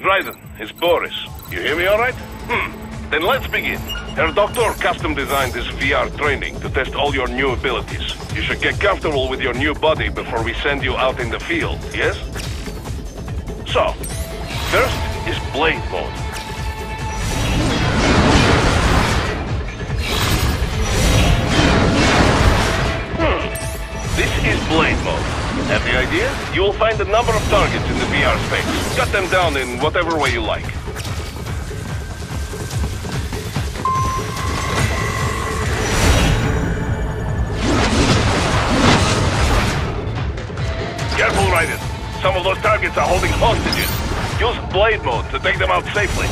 Raiden, it's Boris. You hear me all right? Then let's begin. Her doctor custom designed this VR training to test all your new abilities. You should get comfortable with your new body before we send you out in the field, yes? So, first is Blade Mode. This is Blade Mode. Have the idea? You will find a number of targets in the VR space. Cut them down in whatever way you like. Careful, Raiden. Some of those targets are holding hostages. Use Blade Mode to take them out safely.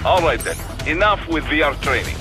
All right then, enough with VR training.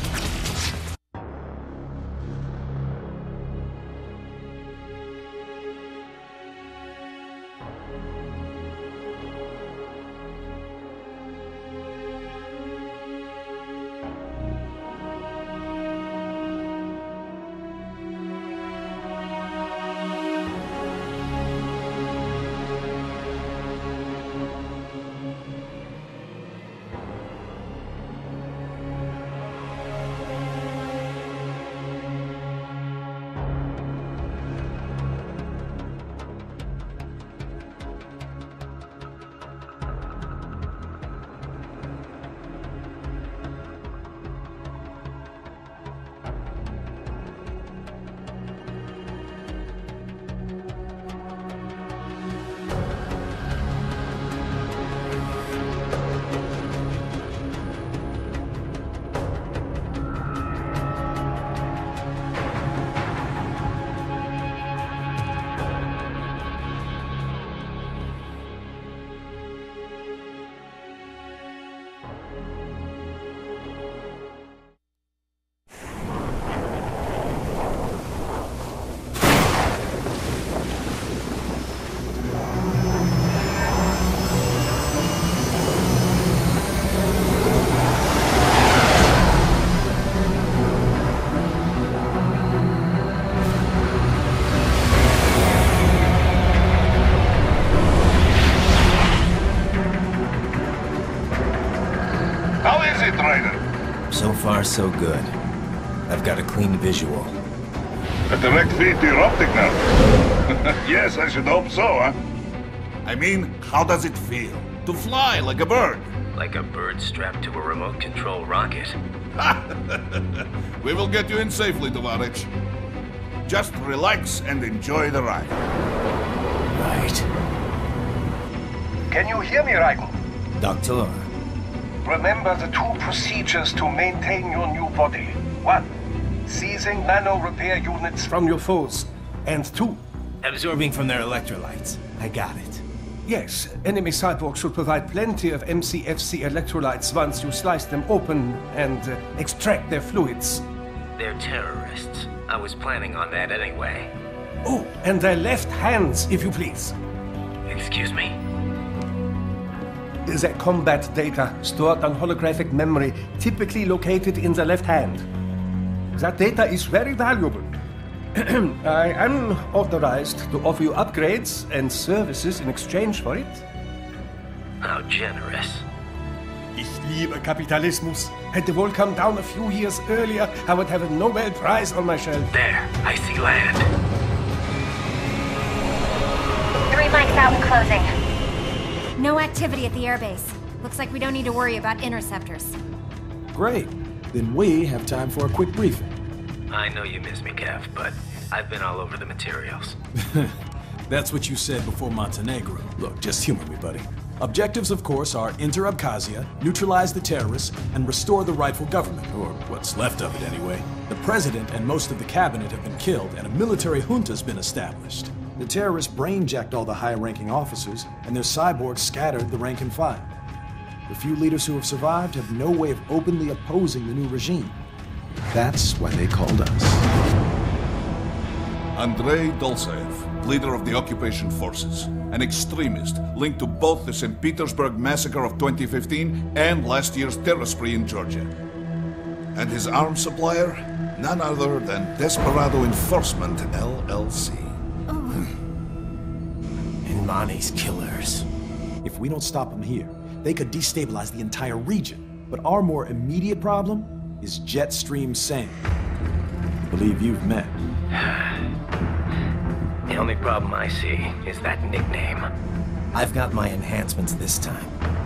So far, so good. I've got a clean visual. A direct feed to your optic now. Yes, I should hope so, huh? I mean, how does it feel? To fly like a bird? Like a bird strapped to a remote control rocket. We will get you in safely, Tovarich. Just relax and enjoy the ride. Right. Can you hear me, Raiden? Doctor. Remember the two procedures to maintain your new body. 1. Seizing nano-repair units from your foes. And 2. Absorbing from their electrolytes. I got it. Yes, enemy cyborg should provide plenty of MCFC electrolytes once you slice them open and extract their fluids. They're terrorists. I was planning on that anyway. Oh, and their left hands, if you please. Excuse me? The combat data stored on holographic memory, typically located in the left hand. That data is very valuable. I am authorized to offer you upgrades and services in exchange for it. How generous. Ich liebe Kapitalismus. Had the wall come down a few years earlier, I would have a Nobel Prize on my shelf. There, I see land. 3 mics out and closing. No activity at the airbase. Looks like we don't need to worry about interceptors. Great. Then we have time for a quick briefing. I know you miss me, Kev, but I've been all over the materials. That's what you said before Montenegro. Look, just humor me, buddy. Objectives, of course, are enter Abkhazia, neutralize the terrorists, and restore the rightful government, or what's left of it anyway. The president and most of the cabinet have been killed, and a military junta's been established. The terrorists brain-jacked all the high-ranking officers, and their cyborgs scattered the rank and file. The few leaders who have survived have no way of openly opposing the new regime. That's why they called us. Andrei Dolzaev, leader of the occupation forces, an extremist linked to both the St. Petersburg massacre of 2015 and last year's terror spree in Georgia. And his arms supplier? None other than Desperado Enforcement, LLC. And Mani's killers. If we don't stop them here, they could destabilize the entire region. But our more immediate problem is Jetstream Singh. I believe you've met. The only problem I see is that nickname. I've got my enhancements this time.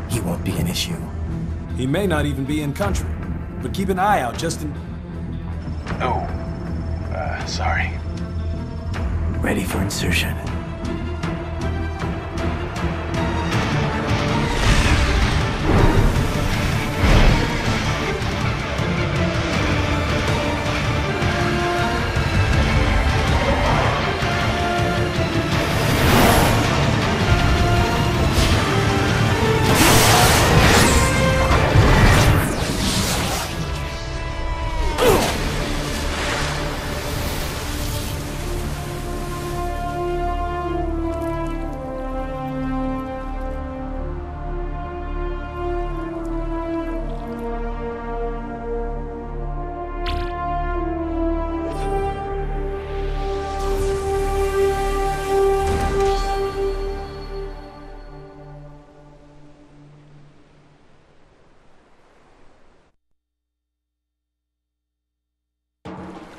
He won't be an issue. He may not even be in country, but keep an eye out just in... Oh, sorry. Ready for insertion.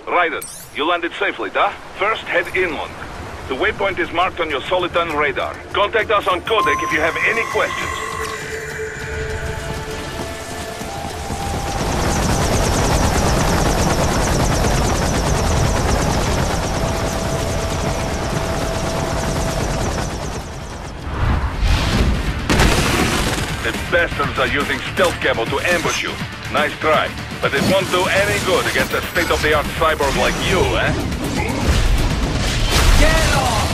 Raiden, you landed safely, da? First, head inland. The waypoint is marked on your Soliton radar. Contact us on Codec if you have any questions. The bastards are using stealth camo to ambush you. Nice try. But it won't do any good against a state-of-the-art cyborg like you, eh? Get off!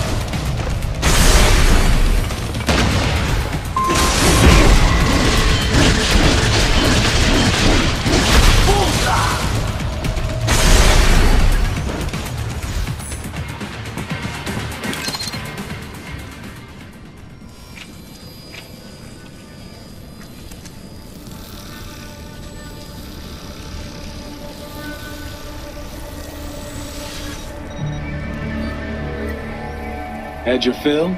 Had your fill?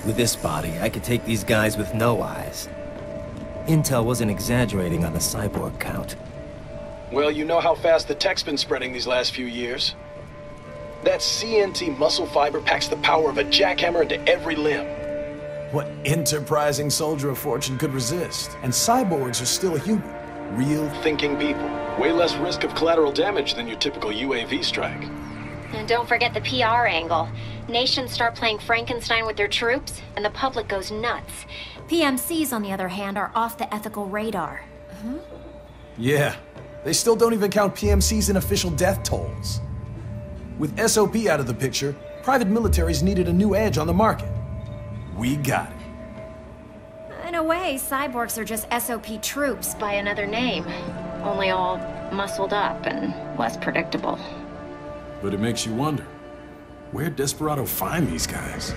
With this body, I could take these guys with no eyes. Intel wasn't exaggerating on the cyborg count. Well, you know how fast the tech's been spreading these last few years. That CNT muscle fiber packs the power of a jackhammer into every limb. What enterprising soldier of fortune could resist? And cyborgs are still human. Real thinking people. Way less risk of collateral damage than your typical UAV strike. And don't forget the PR angle. Nations start playing Frankenstein with their troops, and the public goes nuts. PMCs, on the other hand, are off the ethical radar. Yeah, they still don't even count PMCs in official death tolls. With SOP out of the picture, private militaries needed a new edge on the market. We got it. In a way, cyborgs are just SOP troops by another name. Only all muscled up and less predictable. But it makes you wonder, where'd Desperado find these guys?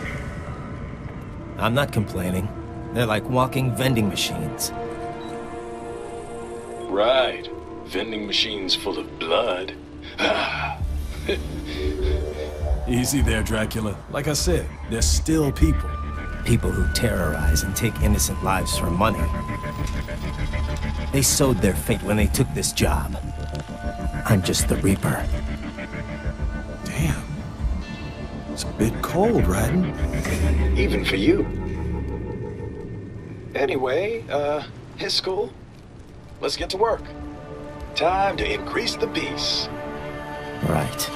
I'm not complaining. They're like walking vending machines. Right. Vending machines full of blood. Easy there, Dracula. Like I said, they're still people. People who terrorize and take innocent lives for money. They sowed their fate when they took this job. I'm just the Reaper. Damn. It's a bit cold, Raiden. Even for you. Anyway, his school. Let's get to work. Time to increase the peace. Right.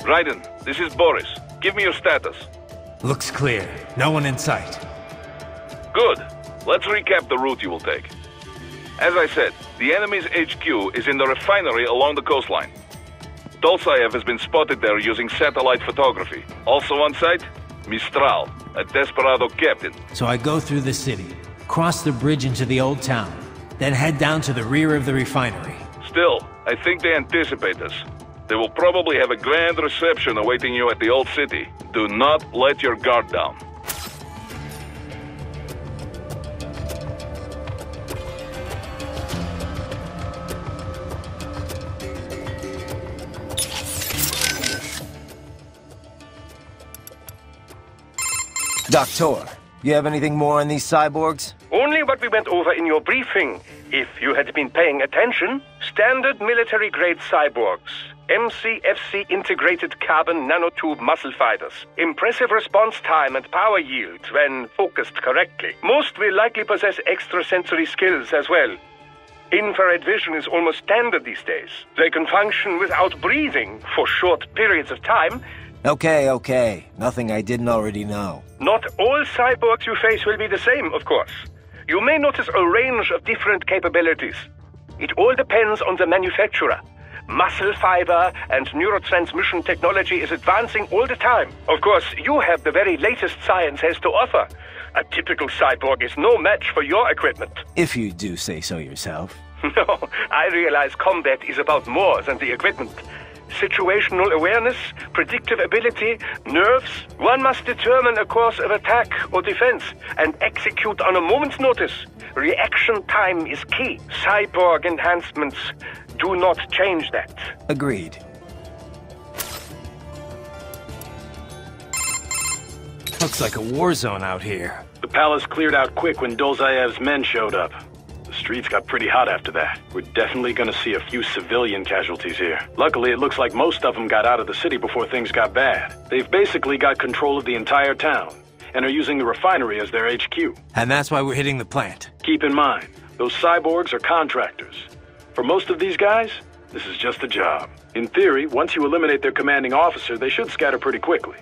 Raiden, this is Boris. Give me your status. Looks clear. No one in sight. Good. Let's recap the route you will take. As I said, the enemy's HQ is in the refinery along the coastline. Dolzaev has been spotted there using satellite photography. Also on site, Mistral, a desperado captain. So I go through the city, cross the bridge into the old town, then head down to the rear of the refinery. Still, I think they anticipate us. They will probably have a grand reception awaiting you at the old city. Do not let your guard down. Doctor, you have anything more on these cyborgs? Only what we went over in your briefing. If you had been paying attention, standard military-grade cyborgs. MCFC integrated carbon nanotube muscle fibers. Impressive response time and power yield when focused correctly. Most will likely possess extrasensory skills as well. Infrared vision is almost standard these days. They can function without breathing for short periods of time. Okay. Nothing I didn't already know. Not all cyborgs you face will be the same, of course. You may notice a range of different capabilities. It all depends on the manufacturer. Muscle fiber and neurotransmission technology is advancing all the time. Of course, you have the very latest science has to offer. A typical cyborg is no match for your equipment. If you do say so yourself. No, I realize combat is about more than the equipment. Situational awareness, predictive ability, nerves. One must determine a course of attack or defense and execute on a moment's notice. Reaction time is key. Cyborg enhancements do not change that. Agreed. Looks like a war zone out here. The palace cleared out quick when Dolzaev's men showed up. The streets got pretty hot after that. We're definitely gonna see a few civilian casualties here. Luckily, it looks like most of them got out of the city before things got bad. They've basically got control of the entire town, and are using the refinery as their HQ. And that's why we're hitting the plant. Keep in mind, those cyborgs are contractors. For most of these guys, this is just a job. In theory, once you eliminate their commanding officer, they should scatter pretty quickly.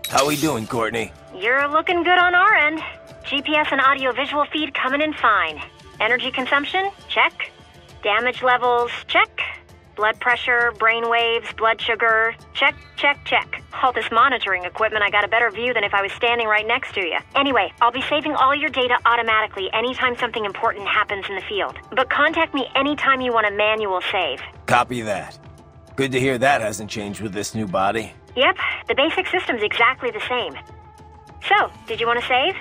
How we doing, Courtney? You're looking good on our end. GPS and audio-visual feed coming in fine. Energy consumption? Check. Damage levels? Check. Blood pressure, brain waves, blood sugar? Check. All this monitoring equipment, I got a better view than if I was standing right next to you. Anyway, I'll be saving all your data automatically anytime something important happens in the field. But contact me anytime you want a manual save. Copy that. Good to hear that hasn't changed with this new body. Yep, the basic system's exactly the same. So, did you want to save?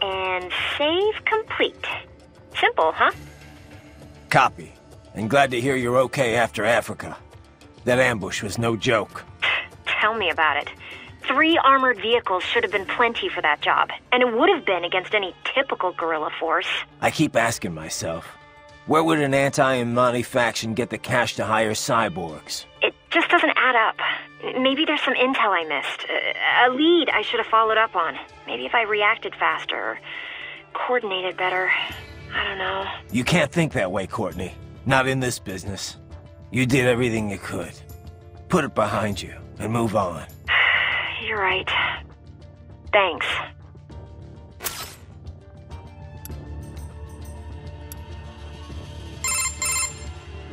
And save complete. Simple, huh? Copy. And glad to hear you're okay after Africa. That ambush was no joke. Tell me about it. 3 armored vehicles should have been plenty for that job. And it would have been against any typical guerrilla force. I keep asking myself, where would an anti-Imani faction get the cash to hire cyborgs? It just doesn't add up. Maybe there's some intel I missed. A lead I should have followed up on. Maybe if I reacted faster or coordinated better. I don't know. You can't think that way, Courtney. Not in this business. You did everything you could. Put it behind you and move on. You're right. Thanks.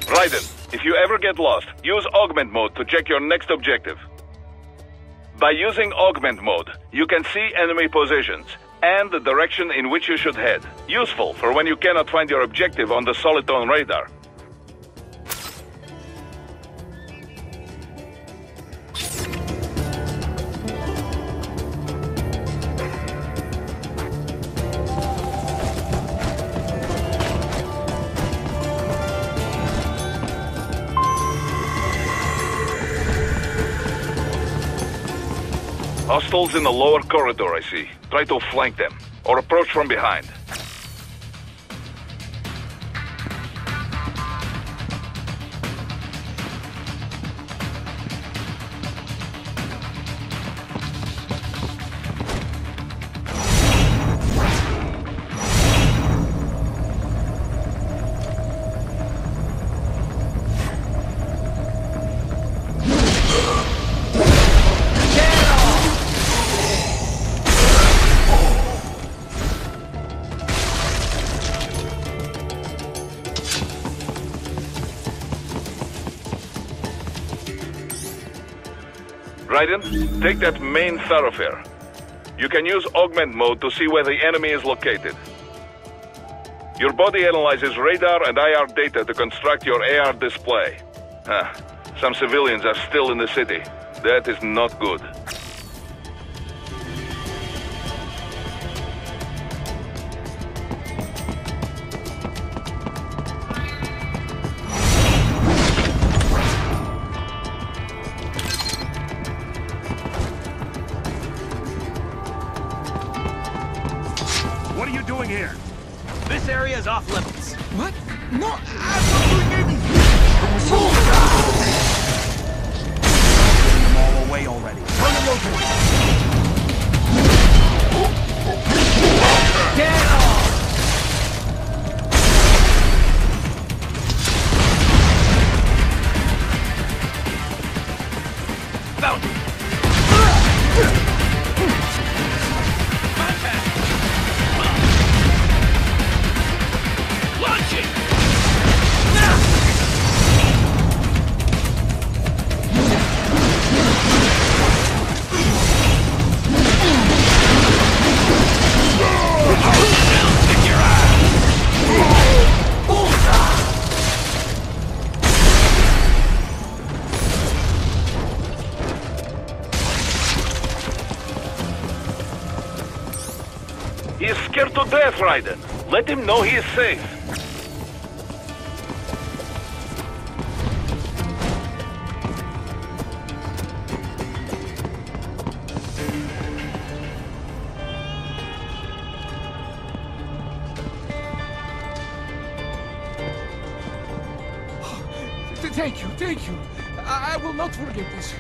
Raiden, if you ever get lost, use Augment Mode to check your next objective. By using Augment Mode, you can see enemy positions and the direction in which you should head. Useful for when you cannot find your objective on the Soliton radar. Hostiles in the lower corridor, I see. Try to flank them, or approach from behind. Raiden, take that main thoroughfare. You can use augment mode to see where the enemy is located. Your body analyzes radar and IR data to construct your AR display. Some civilians are still in the city. That is not good. What are you doing here? This area is off limits. What? No, I'm not doing anything! Get them all away already. Turn them over! Get off! Found him! He is scared to death, Raiden. Let him know he is safe. Thank you. I will not forget this.